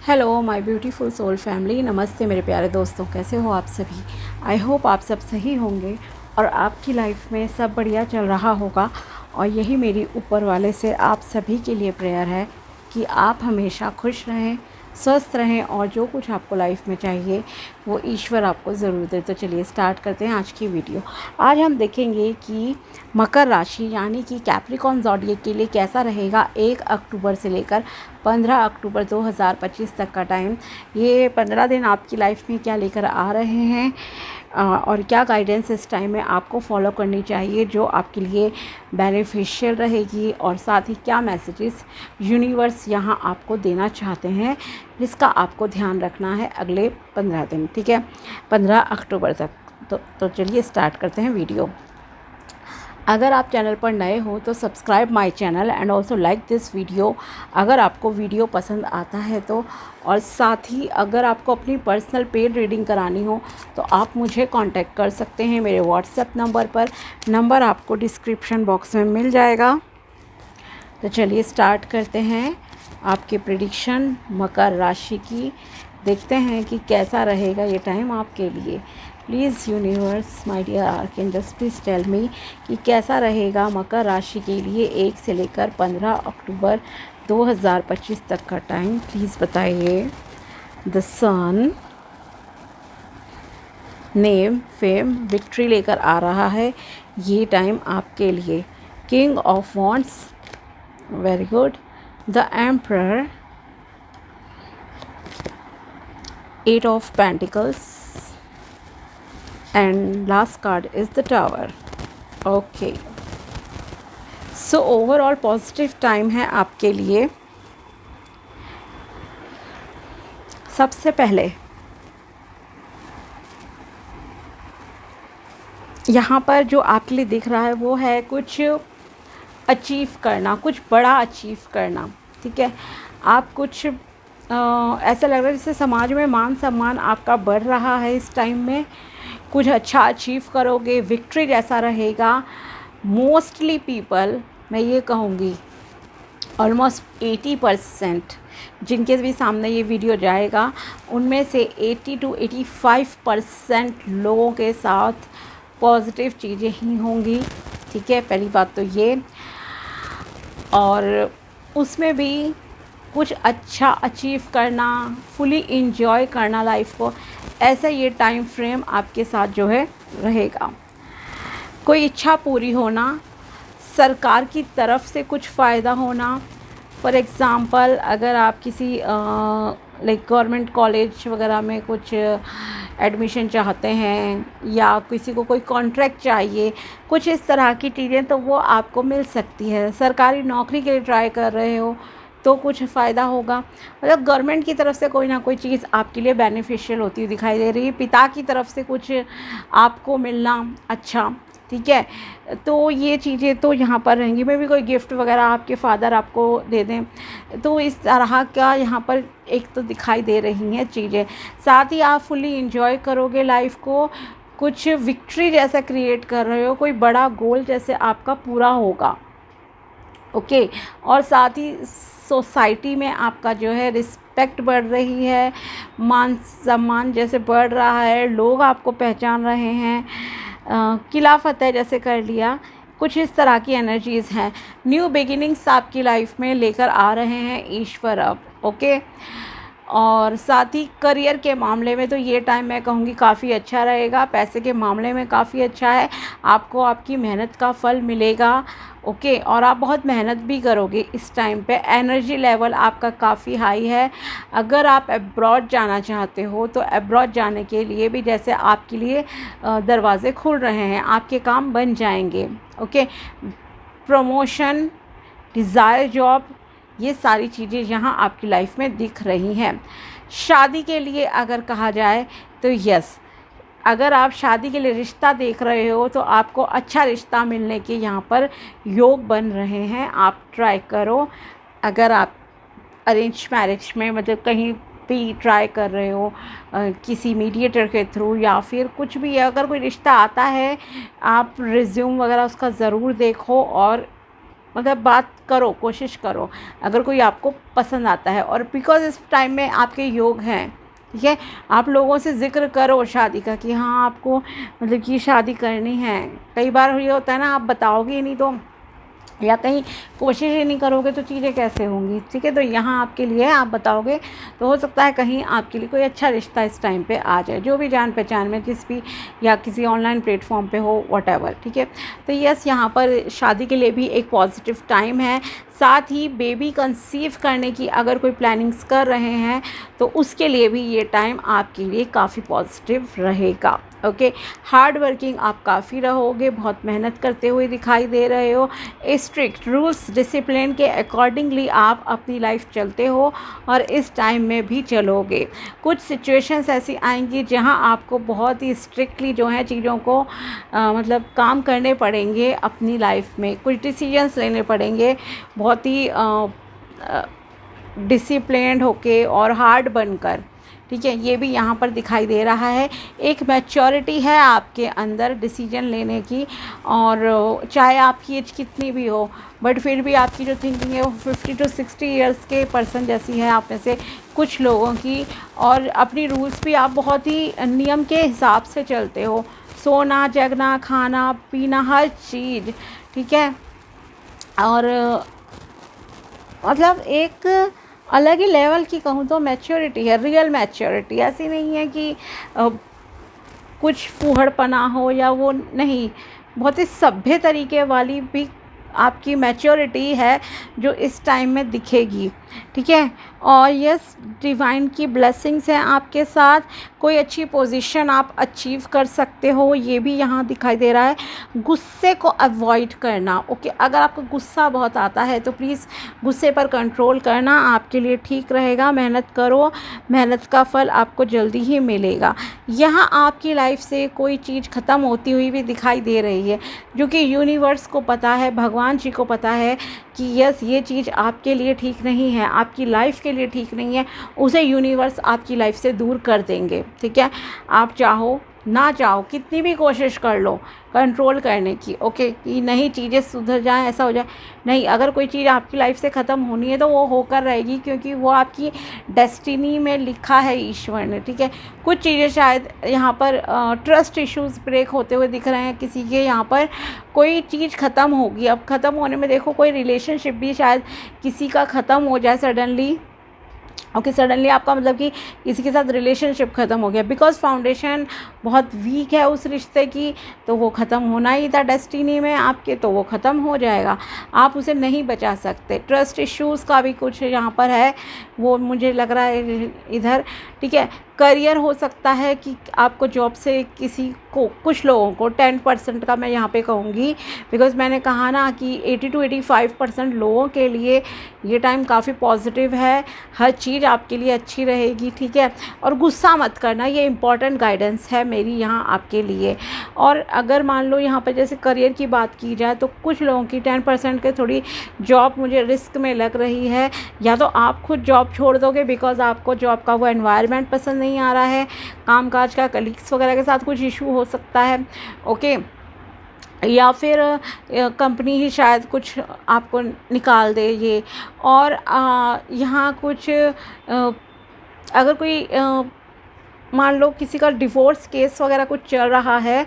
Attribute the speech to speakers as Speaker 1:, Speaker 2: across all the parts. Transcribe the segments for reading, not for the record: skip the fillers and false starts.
Speaker 1: Hello my beautiful soul family. नमस्ते मेरे प्यारे दोस्तों, कैसे हो आप सभी। आई होप आप सब सही होंगे और आपकी लाइफ में सब बढ़िया चल रहा होगा। और यही मेरी ऊपर वाले से आप सभी के लिए प्रेयर है कि आप हमेशा खुश रहें, स्वस्थ रहें और जो कुछ आपको लाइफ में चाहिए वो ईश्वर आपको ज़रूर दे। तो चलिए स्टार्ट करते हैं आज की वीडियो। आज हम देखेंगे कि मकर राशि यानी कि कैप्रिकॉर्न ज़ोडिएक के लिए कैसा रहेगा 1 अक्टूबर से लेकर 15 अक्टूबर 2025 तक का टाइम। ये 15 दिन आपकी लाइफ में क्या लेकर आ रहे हैं और क्या गाइडेंस इस टाइम में आपको फॉलो करनी चाहिए जो आपके लिए बेनिफिशियल रहेगी, और साथ ही क्या मैसेजेस यूनिवर्स यहाँ आपको देना चाहते हैं जिसका आपको ध्यान रखना है अगले 15 दिन, ठीक है, 15 अक्टूबर तक। तो चलिए स्टार्ट करते हैं वीडियो। अगर आप चैनल पर नए हो तो subscribe my channel and also like this video अगर आपको वीडियो पसंद आता है तो। और साथ ही अगर आपको अपनी पर्सनल पेड रीडिंग करानी हो तो आप मुझे कांटेक्ट कर सकते हैं मेरे व्हाट्सएप नंबर पर। नंबर आपको डिस्क्रिप्शन बॉक्स में मिल जाएगा। तो चलिए स्टार्ट करते हैं आपके प्रेडिक्शन मकर राशि की। देखते हैं कि कैसा रहेगा ये टाइम आपके लिए। Please universe my dear archangels please tell me कि कैसा रहेगा मकर राशि के लिए 1 से लेकर 15 अक्टूबर 2025 तक का टाइम। प्लीज़ बताइए। The sun name fame victory लेकर आ रहा है ये टाइम आपके लिए। King of wands, very good. The emperor, 8 of Pentacles, and last card is the Tower. Okay, so overall positive time है आपके लिए। सबसे पहले यहाँ पर जो आपके लिए दिख रहा है वो है कुछ अचीव करना, कुछ बड़ा अचीव करना, ठीक है। आप कुछ ऐसा लग रहा है जैसे समाज में मान सम्मान आपका बढ़ रहा है इस टाइम में। कुछ अच्छा अचीव करोगे, विक्ट्री जैसा रहेगा। मोस्टली पीपल, मैं ये कहूँगी ऑलमोस्ट 80% जिनके भी सामने ये वीडियो जाएगा उनमें से 80 to 85% लोगों के साथ पॉजिटिव चीज़ें ही होंगी, ठीक है। पहली बात तो ये, और उसमें भी कुछ अच्छा अचीव करना, फुली इंजॉय करना लाइफ को, ऐसा ये टाइम फ्रेम आपके साथ जो है रहेगा। कोई इच्छा पूरी होना, सरकार की तरफ से कुछ फ़ायदा होना। फॉर एग्ज़ाम्पल अगर आप किसी लाइक गवर्नमेंट कॉलेज वगैरह में कुछ एडमिशन चाहते हैं या किसी को कोई कॉन्ट्रैक्ट चाहिए, कुछ इस तरह की चीज़ें तो वो आपको मिल सकती है। सरकारी नौकरी के लिए ट्राई कर रहे हो तो कुछ फ़ायदा होगा। मतलब गवर्नमेंट की तरफ से कोई ना कोई चीज़ आपके लिए बेनिफिशियल होती हुई दिखाई दे रही है। पिता की तरफ से कुछ आपको मिलना अच्छा, ठीक है। तो ये चीज़ें तो यहाँ पर रहेंगी। मे भी कोई गिफ्ट वगैरह आपके फादर आपको दे दें, तो इस तरह का यहाँ पर एक तो दिखाई दे रही हैं चीज़ें। साथ ही आप फुली इंजॉय करोगे लाइफ को, कुछ विक्ट्री जैसा क्रिएट कर रहे हो, कोई बड़ा गोल जैसे आपका पूरा होगा, ओके। और साथ ही सोसाइटी में आपका जो है रिस्पेक्ट बढ़ रही है, मान सम्मान जैसे बढ़ रहा है, लोग आपको पहचान रहे हैं। किला फतेह जैसे कर लिया, कुछ इस तरह की एनर्जीज़ हैं। न्यू बिगिनिंग्स आपकी लाइफ में लेकर आ रहे हैं ईश्वर अब, ओके। और साथ ही करियर के मामले में तो ये टाइम मैं कहूँगी काफ़ी अच्छा रहेगा। पैसे के मामले में काफ़ी अच्छा है, आपको आपकी मेहनत का फल मिलेगा, ओके। और आप बहुत मेहनत भी करोगे इस टाइम पे। एनर्जी लेवल आपका काफ़ी हाई है। अगर आप अब्रॉड जाना चाहते हो तो अब्रॉड जाने के लिए भी जैसे आपके लिए दरवाज़े खुल रहे हैं, आपके काम बन जाएंगे, ओके। प्रमोशन, डिज़ायर जॉब, ये सारी चीज़ें यहाँ आपकी लाइफ में दिख रही हैं। शादी के लिए अगर कहा जाए तो यस, अगर आप शादी के लिए रिश्ता देख रहे हो तो आपको अच्छा रिश्ता मिलने के यहाँ पर योग बन रहे हैं। आप ट्राई करो। अगर आप अरेंज मैरिज में मतलब कहीं भी ट्राई कर रहे हो किसी मीडिएटर के थ्रू या फिर कुछ भी, अगर कोई रिश्ता आता है आप रिज्यूम वगैरह उसका ज़रूर देखो और मतलब बात करो, कोशिश करो अगर कोई आपको पसंद आता है। और बिकॉज़ इस टाइम में आपके योग हैं, ठीक है, आप लोगों से ज़िक्र करो शादी का कि हाँ आपको मतलब कि शादी करनी है। कई बार ये होता है ना, आप बताओगे ही नहीं तो, या कहीं कोशिश ही नहीं करोगे तो चीज़ें कैसे होंगी, ठीक है। तो यहाँ आपके लिए आप बताओगे तो हो सकता है कहीं आपके लिए कोई अच्छा रिश्ता इस टाइम पे आ जाए, जो भी जान पहचान में जिस भी या किसी ऑनलाइन प्लेटफॉर्म पे हो, व्हाटएवर, ठीक है। तो यस, यहाँ पर शादी के लिए भी एक पॉजिटिव टाइम है। साथ ही बेबी कंसीव करने की अगर कोई प्लानिंग्स कर रहे हैं तो उसके लिए भी ये टाइम आपके लिए काफ़ी पॉजिटिव रहेगा। ओके, हार्ड वर्किंग आप काफ़ी रहोगे, बहुत मेहनत करते हुए दिखाई दे रहे हो। स्ट्रिक्ट रूल्स डिसिप्लिन के अकॉर्डिंगली आप अपनी लाइफ चलते हो और इस टाइम में भी चलोगे। कुछ सिचुएशंस ऐसी आएंगी जहां आपको बहुत ही स्ट्रिक्टली जो है चीज़ों को मतलब काम करने पड़ेंगे अपनी लाइफ में, कुछ डिसीजंस लेने पड़ेंगे बहुत ही डिसिप्लिन्ड होके और हार्ड बनकर, ठीक है। ये भी यहाँ पर दिखाई दे रहा है। एक मैच्योरिटी है आपके अंदर डिसीजन लेने की, और चाहे आपकी एज कितनी भी हो बट फिर भी आपकी जो थिंकिंग है वो 50 to 60 ईयर्स के पर्सन जैसी है आप में से कुछ लोगों की। और अपनी रूल्स भी आप बहुत ही नियम के हिसाब से चलते हो, सोना जगना खाना पीना हर चीज़, ठीक है। और मतलब एक अलग ही लेवल की कहूँ तो मैच्योरिटी है, रियल मैच्योरिटी। ऐसी नहीं है कि कुछ फूहड़पना हो या वो नहीं, बहुत ही सभ्य तरीके वाली भी आपकी मैच्योरिटी है जो इस टाइम में दिखेगी, ठीक है। और यस, डिवाइन की ब्लेसिंग्स हैं आपके साथ, कोई अच्छी पोजीशन आप अचीव कर सकते हो, ये भी यहाँ दिखाई दे रहा है। गुस्से को अवॉइड करना, ओके, अगर आपको गुस्सा बहुत आता है तो प्लीज़ गुस्से पर कंट्रोल करना आपके लिए ठीक रहेगा। मेहनत करो, मेहनत का फल आपको जल्दी ही मिलेगा। यहाँ आपकी लाइफ से कोई चीज़ ख़त्म होती हुई भी दिखाई दे रही है, जो कि यूनिवर्स को पता है, भगवान जी को पता है कि यस ये चीज़ आपके लिए ठीक नहीं है, आपकी लाइफ के लिए ठीक नहीं है, उसे यूनिवर्स आपकी लाइफ से दूर कर देंगे, ठीक है। आप चाहो ना चाहो कितनी भी कोशिश कर लो कंट्रोल करने की, ओके, कि नहीं चीज़ें सुधर जाएं, ऐसा हो जाए, नहीं, अगर कोई चीज़ आपकी लाइफ से ख़त्म होनी है तो वो होकर रहेगी, क्योंकि वो आपकी डेस्टिनी में लिखा है ईश्वर ने, ठीक है। कुछ चीज़ें शायद यहाँ पर ट्रस्ट इश्यूज़ ब्रेक होते हुए दिख रहे हैं किसी के, यहाँ पर कोई चीज़ ख़त्म होगी। अब ख़त्म होने में देखो, कोई रिलेशनशिप भी शायद किसी का ख़त्म हो जाए सडनली, ओके, सडनली आपका मतलब कि किसी के साथ रिलेशनशिप ख़त्म हो गया, बिकॉज फाउंडेशन बहुत वीक है उस रिश्ते की, तो वो ख़त्म होना ही था डेस्टिनी में आपके, तो वो ख़त्म हो जाएगा, आप उसे नहीं बचा सकते। ट्रस्ट इश्यूज़ का भी कुछ यहाँ पर है, वो मुझे लग रहा है इधर, ठीक है। करियर हो सकता है कि आपको जॉब से किसी को, कुछ लोगों को 10% का मैं यहाँ पे कहूँगी, बिकॉज़ मैंने कहा ना कि 80 to 85% लोगों के लिए ये टाइम काफ़ी पॉजिटिव है, हर चीज़ आपके लिए अच्छी रहेगी, ठीक है। और गुस्सा मत करना, ये इम्पॉर्टेंट गाइडेंस है मेरी यहाँ आपके लिए। और अगर मान लो यहाँ पर जैसे करियर की बात की जाए तो कुछ लोगों की 10% के थोड़ी जॉब मुझे रिस्क में लग रही है, या तो आप खुद जॉब छोड़ दोगे बिकॉज़ आपको जॉब का वो एनवायरनमेंट पसंद नहीं आ रहा है, कामकाज का कलीग्स वगैरह के साथ कुछ इशू हो सकता है, ओके, या फिर कंपनी ही शायद कुछ आपको निकाल दे ये। और यहाँ कुछ अगर कोई मान लो किसी का डिवोर्स केस वगैरह कुछ चल रहा है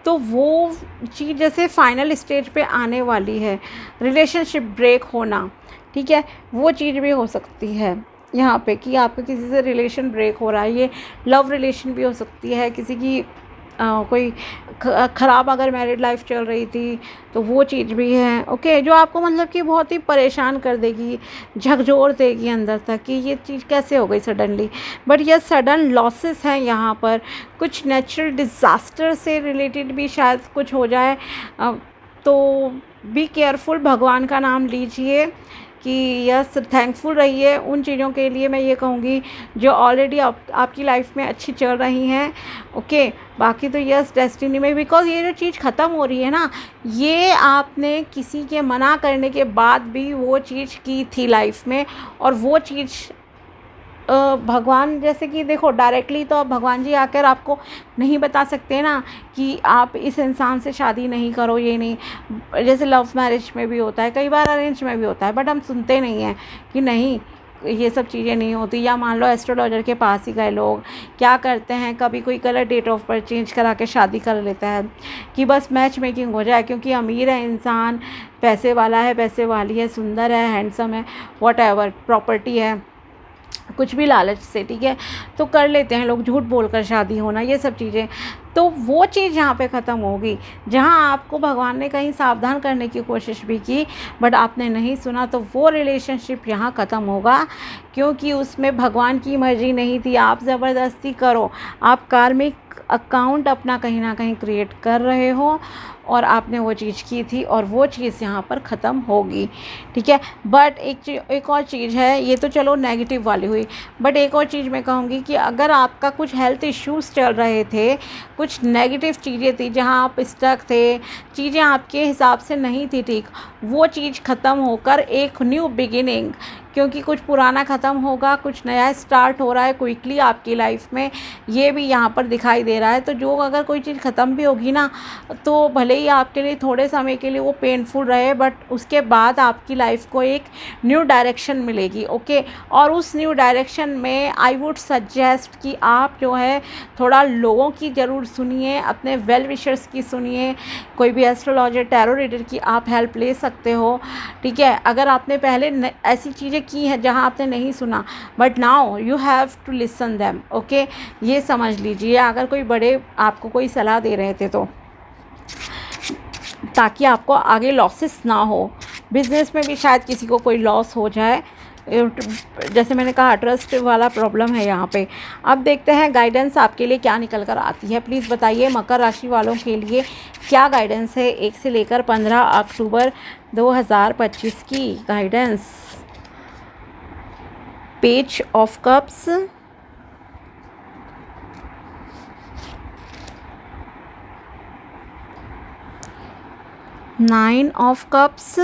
Speaker 1: तो वो चीज़ जैसे फाइनल स्टेज पे आने वाली है, रिलेशनशिप ब्रेक होना, ठीक है, वो चीज़ भी हो सकती है यहाँ पे कि आपका किसी से रिलेशन ब्रेक हो रहा है। ये लव रिलेशन भी हो सकती है, किसी की कोई ख़राब अगर मैरिड लाइफ चल रही थी तो वो चीज़ भी है, ओके, जो आपको मतलब कि बहुत ही परेशान कर देगी, झकझोर देगी अंदर तक कि ये चीज़ कैसे हो गई सडनली। बट ये सडन लॉसेस हैं यहाँ पर, कुछ नेचुरल डिज़ास्टर से रिलेटेड भी शायद कुछ हो जाए, तो बी केयरफुल, भगवान का नाम लीजिए कि यस थैंकफुल रहिए उन चीज़ों के लिए। मैं ये कहूँगी जो ऑलरेडी आपकी लाइफ में अच्छी चल रही हैं, ओके। बाकी तो यस डेस्टिनी में, बिकॉज ये जो चीज़ ख़त्म हो रही है ना, ये आपने किसी के मना करने के बाद भी वो चीज़ की थी लाइफ में, और वो चीज़ भगवान जैसे कि देखो डायरेक्टली तो अब भगवान जी आकर आपको नहीं बता सकते ना कि आप इस इंसान से शादी नहीं करो, ये नहीं। जैसे लव मैरिज में भी होता है, कई बार अरेंज में भी होता है, बट हम सुनते नहीं हैं कि नहीं ये सब चीज़ें नहीं होती। या मान लो एस्ट्रोलॉजर के पास ही गए लोग, क्या करते हैं कभी कोई colour date of birth change करा के शादी कर लेता है कि बस मैच मेकिंग हो जाए, क्योंकि अमीर है इंसान, पैसे वाला है, पैसे वाली है, सुंदर है, हैंडसम है, वॉट एवर, प्रॉपर्टी है, कुछ भी लालच से, ठीक है, तो कर लेते हैं लोग, झूठ बोलकर शादी होना, ये सब चीज़ें। तो वो चीज़ यहाँ पे ख़त्म होगी। जहाँ आपको भगवान ने कहीं सावधान करने की कोशिश भी की बट आपने नहीं सुना, तो वो रिलेशनशिप यहाँ ख़त्म होगा, क्योंकि उसमें भगवान की मर्ज़ी नहीं थी। आप ज़बरदस्ती करो, आप कार्मिक अकाउंट अपना कहीं ना कहीं क्रिएट कर रहे हो और आपने वो चीज़ की थी और वो चीज़ यहाँ पर ख़त्म होगी, ठीक है। बट एक और चीज़ है, ये तो चलो नेगेटिव वाली हुई, बट एक और चीज़ मैं कहूँगी कि अगर आपका कुछ हेल्थ इश्यूज़ चल रहे थे, कुछ नेगेटिव चीज़ें थी जहाँ आप स्टक थे, चीज़ें आपके हिसाब से नहीं थी ठीक, वो चीज़ ख़त्म होकर एक न्यू बिगिनिंग, क्योंकि कुछ पुराना ख़त्म होगा, कुछ नया स्टार्ट हो रहा है क्विकली आपकी लाइफ में, ये भी यहाँ पर दिखाई दे रहा है। तो जो अगर कोई चीज़ ख़त्म भी होगी ना, तो भले ही आपके लिए थोड़े समय के लिए वो पेनफुल रहे, बट उसके बाद आपकी लाइफ को एक न्यू डायरेक्शन मिलेगी, ओके। और उस न्यू डायरेक्शन में आई वुड सजेस्ट कि आप जो है थोड़ा लोगों की ज़रूर सुनिए, अपने वेल विशर्स की सुनिए, कोई भी एस्ट्रोलॉजर, टैरो रीडर की आप हेल्प ले सकते हो, ठीक है। अगर आपने पहले ऐसी चीज़ें की हैं जहां आपने नहीं सुना, but now you have to listen them, okay, ये समझ लीजिए। अगर कोई बड़े आपको कोई सलाह दे रहे थे तो, ताकि आपको आगे लॉसेस ना हो, बिजनेस में भी शायद किसी को कोई लॉस हो जाए, जैसे मैंने कहा ट्रस्ट वाला प्रॉब्लम है यहाँ पे। अब देखते हैं गाइडेंस आपके लिए क्या निकल कर आती है, प्लीज़ बताइए मकर राशि वालों के लिए क्या गाइडेंस है 1 से लेकर 15 अक्टूबर 2025 की guidance. Page of cups, nine of cups,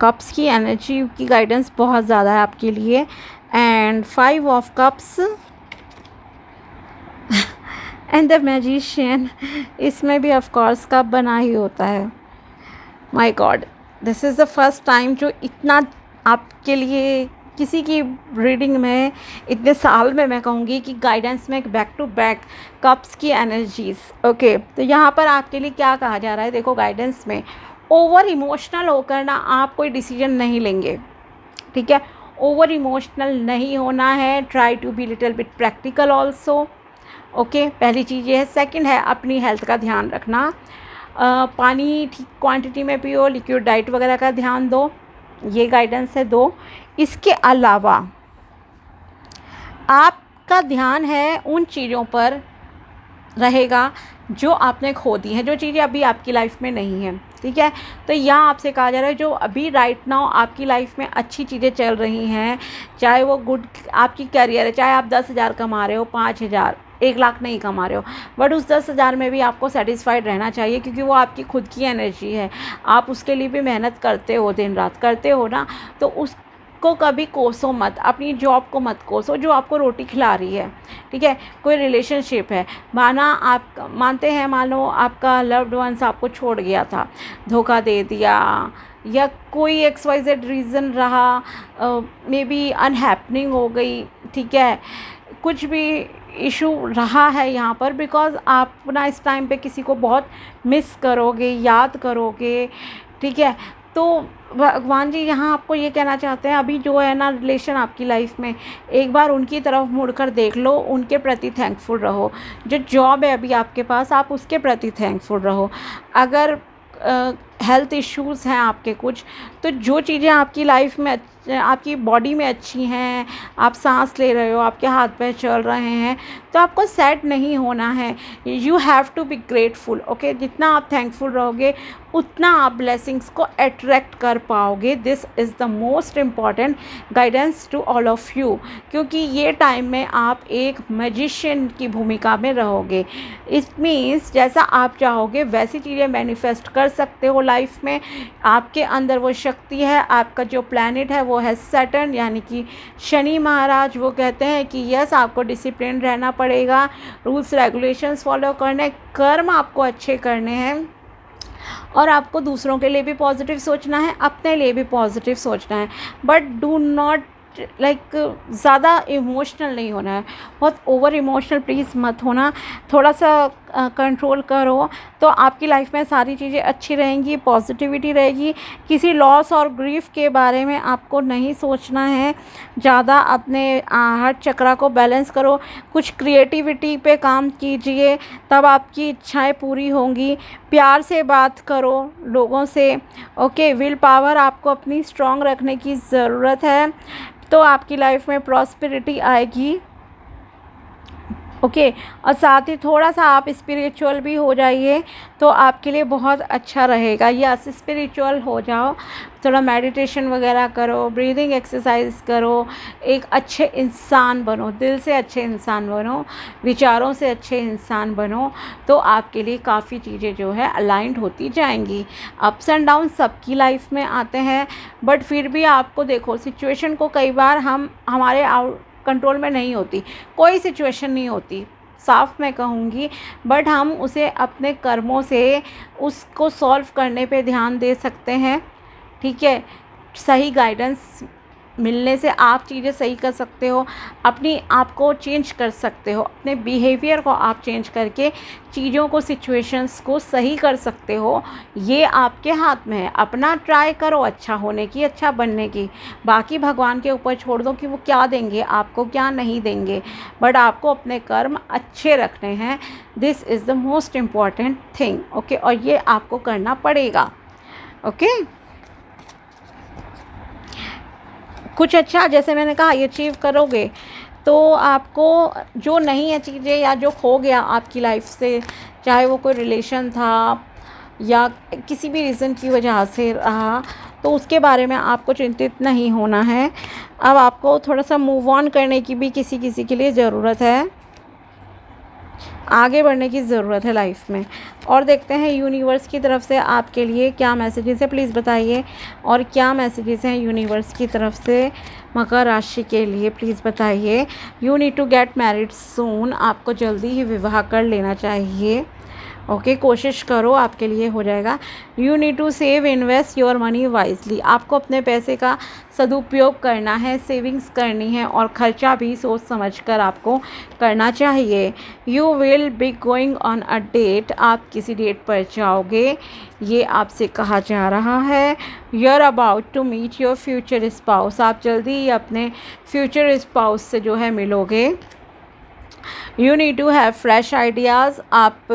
Speaker 1: cups की एनर्जी की गाइडेंस बहुत ज़्यादा है आपके लिए, and 5 of cups and the magician. इसमें भी ऑफ कोर्स कप बना ही होता है। My God, this is the first time जो इतना आपके लिए किसी की रीडिंग में इतने साल में मैं कहूँगी कि गाइडेंस में बैक टू बैक कप्स की एनर्जीज, ओके। तो यहाँ पर आपके लिए क्या कहा जा रहा है, देखो गाइडेंस में ओवर इमोशनल होकर ना आप कोई डिसीजन नहीं लेंगे, ठीक है। ओवर इमोशनल नहीं होना है, try to be little bit practical also, okay. पहली चीज़ ये है। सेकंड है अपनी हेल्थ का ध्यान रखना, पानी ठीक क्वांटिटी में पियो, लिक्विड डाइट वगैरह का ध्यान दो, ये गाइडेंस है 2। इसके अलावा आपका ध्यान है उन चीज़ों पर रहेगा जो आपने खो दी हैं, जो चीज़ें अभी आपकी लाइफ में नहीं हैं, ठीक है। तो यहाँ आपसे कहा जा रहा है जो अभी राइट नाउ आपकी लाइफ में अच्छी चीज़ें चल रही हैं, चाहे वो गुड आपकी करियर है, चाहे आप 10,000 कमा रहे हो, 5,000, 1,00,000 नहीं कमा रहे हो, बट उस 10,000 में भी आपको सेटिस्फाइड रहना चाहिए, क्योंकि वो आपकी खुद की एनर्जी है, आप उसके लिए भी मेहनत करते हो, दिन रात करते हो ना, तो उसको कभी कोसो मत, अपनी जॉब को मत कोसो जो आपको रोटी खिला रही है, ठीक है। कोई रिलेशनशिप है, माना आप मानते हैं, मान लो आपका लव्ड वंस आपको छोड़ गया था, धोखा दे दिया, या कोई XYZ रीज़न रहा, मे बी अनहैपनिंग हो गई, ठीक है, कुछ भी इशू रहा है यहाँ पर, बिकॉज़ आप ना इस टाइम पे किसी को बहुत मिस करोगे, याद करोगे, ठीक है। तो भगवान जी यहाँ आपको ये कहना चाहते हैं, अभी जो है ना रिलेशन आपकी लाइफ में, एक बार उनकी तरफ मुड़कर देख लो, उनके प्रति थैंकफुल रहो। जो जॉब है अभी आपके पास, आप उसके प्रति थैंकफुल रहो। अगर हेल्थ इश्यूज़ हैं आपके कुछ, तो जो चीज़ें आपकी लाइफ में आपकी बॉडी में अच्छी हैं, आप सांस ले रहे हो, आपके हाथ पैर चल रहे हैं, तो आपको सैड नहीं होना है। You have to be grateful, okay. जितना आप थैंकफुल रहोगे उतना आप ब्लेसिंग्स को अट्रैक्ट कर पाओगे। This is the most important guidance to all of you, क्योंकि ये टाइम में आप एक मैजिशियन की भूमिका में रहोगे। इट मीन्स जैसा आप चाहोगे वैसी चीज़ें मैनिफेस्ट कर सकते हो लाइफ में। आपके अंदर वो शक्ति है। आपका जो प्लैनेट है वो है सैटर्न, यानी कि शनि महाराज। वो कहते हैं कि यस, आपको डिसिप्लिन रहना पड़ेगा, रूल्स रेगुलेशंस फॉलो करने, कर्म आपको अच्छे करने हैं, और आपको दूसरों के लिए भी पॉजिटिव सोचना है, अपने लिए भी पॉजिटिव सोचना है। बट डू नॉट ज़्यादा इमोशनल नहीं होना है, बहुत ओवर इमोशनल प्लीज़ मत होना, थोड़ा सा कंट्रोल करो, तो आपकी लाइफ में सारी चीज़ें अच्छी रहेंगी, पॉजिटिविटी रहेगी। किसी लॉस और ग्रीफ के बारे में आपको नहीं सोचना है ज़्यादा। अपने हार्ट चक्रा को बैलेंस करो, कुछ क्रिएटिविटी पे काम कीजिए, तब आपकी इच्छाएं पूरी होंगी। प्यार से बात करो लोगों से, ओके। विल पावर आपको अपनी स्ट्रॉन्ग रखने की ज़रूरत है, तो आपकी लाइफ में प्रॉस्पेरिटी आएगी, ओके। और साथ ही थोड़ा सा आप स्पिरिचुअल भी हो जाइए तो आपके लिए बहुत अच्छा रहेगा। यस, स्पिरिचुअल हो जाओ, थोड़ा मेडिटेशन वगैरह करो, ब्रीदिंग एक्सरसाइज करो, एक अच्छे इंसान बनो, दिल से अच्छे इंसान बनो, विचारों से अच्छे इंसान बनो, तो आपके लिए काफ़ी चीज़ें जो है अलाइंड होती जाएंगी। अप्स एंड डाउन सबकी लाइफ में आते हैं, बट फिर भी आपको देखो, सिचुएशन को कई बार हमारे कंट्रोल में नहीं होती, कोई सिचुएशन नहीं होती, साफ मैं कहूँगी, बट हम उसे अपने कर्मों से उसको सॉल्व करने पे ध्यान दे सकते हैं, ठीक है। सही गाइडेंस मिलने से आप चीज़ें सही कर सकते हो, अपनी आप को चेंज कर सकते हो, अपने बिहेवियर को आप चेंज करके चीज़ों को, सिचुएशंस को सही कर सकते हो। ये आपके हाथ में है। अपना ट्राई करो अच्छा होने की, अच्छा बनने की, बाकी भगवान के ऊपर छोड़ दो कि वो क्या देंगे आपको, क्या नहीं देंगे, बट आपको अपने कर्म अच्छे रखने हैं। This is the most important thing, okay. और ये आपको करना पड़ेगा, ओके। कुछ अच्छा, जैसे मैंने कहा, ये अचीव करोगे तो आपको जो नहीं है चीज़ें, या जो खो गया आपकी लाइफ से, चाहे वो कोई रिलेशन था या किसी भी रीज़न की वजह से रहा, तो उसके बारे में आपको चिंतित नहीं होना है। अब आपको थोड़ा सा मूव ऑन करने की भी किसी किसी के लिए ज़रूरत है, आगे बढ़ने की ज़रूरत है लाइफ में। और देखते हैं यूनिवर्स की तरफ से आपके लिए क्या मैसेजेस है, प्लीज़ बताइए। और क्या मैसेजेस हैं यूनिवर्स की तरफ से मकर राशि के लिए, प्लीज़ बताइए। You need to get married soon, आपको जल्दी ही विवाह कर लेना चाहिए, ओके। कोशिश करो, आपके लिए हो जाएगा। You need to save, invest your money wisely, आपको अपने पैसे का सदुपयोग करना है, सेविंग्स करनी है, और ख़र्चा भी सोच समझ कर आपको करना चाहिए। You will be going on a date, आप किसी डेट पर जाओगे, ये आपसे कहा जा रहा है। You are about to meet your future spouse, आप जल्दी ही अपने फ्यूचर स्पाउस से जो है मिलोगे। You need to have fresh ideas, आप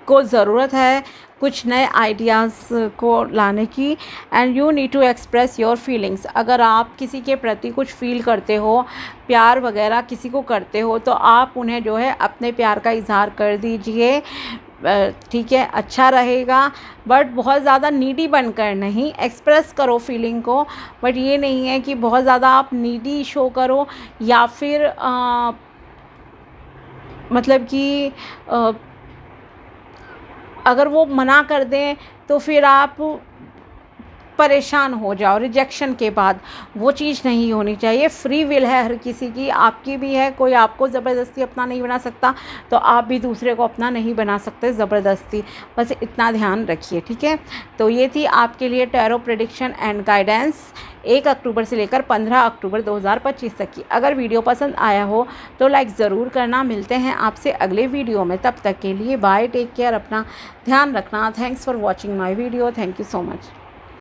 Speaker 1: को ज़रूरत है कुछ नए आइडियाज़ को लाने की। And you need to express your feelings, अगर आप किसी के प्रति कुछ फील करते हो, प्यार वगैरह किसी को करते हो, तो आप उन्हें जो है अपने प्यार का इजहार कर दीजिए, ठीक है, अच्छा रहेगा। बट बहुत ज़्यादा नीडी बनकर नहीं, एक्सप्रेस करो फीलिंग को, बट ये नहीं है कि बहुत ज़्यादा आप नीडी शो करो, या फिर मतलब कि अगर वो मना कर दें तो फिर आप परेशान हो जाओ रिजेक्शन के बाद, वो चीज़ नहीं होनी चाहिए। फ्री विल है हर किसी की, आपकी भी है, कोई आपको ज़बरदस्ती अपना नहीं बना सकता, तो आप भी दूसरे को अपना नहीं बना सकते ज़बरदस्ती, बस इतना ध्यान रखिए, ठीक है। तो ये थी आपके लिए टैरो प्रेडिक्शन एंड गाइडेंस 1 अक्टूबर से लेकर 15 अक्टूबर 2025 तक की। अगर वीडियो पसंद आया हो तो लाइक ज़रूर करना। मिलते हैं आपसे अगले वीडियो में, तब तक के लिए बाय, टेक केयर, अपना ध्यान रखना। Thanks for watching my video, thank you so much.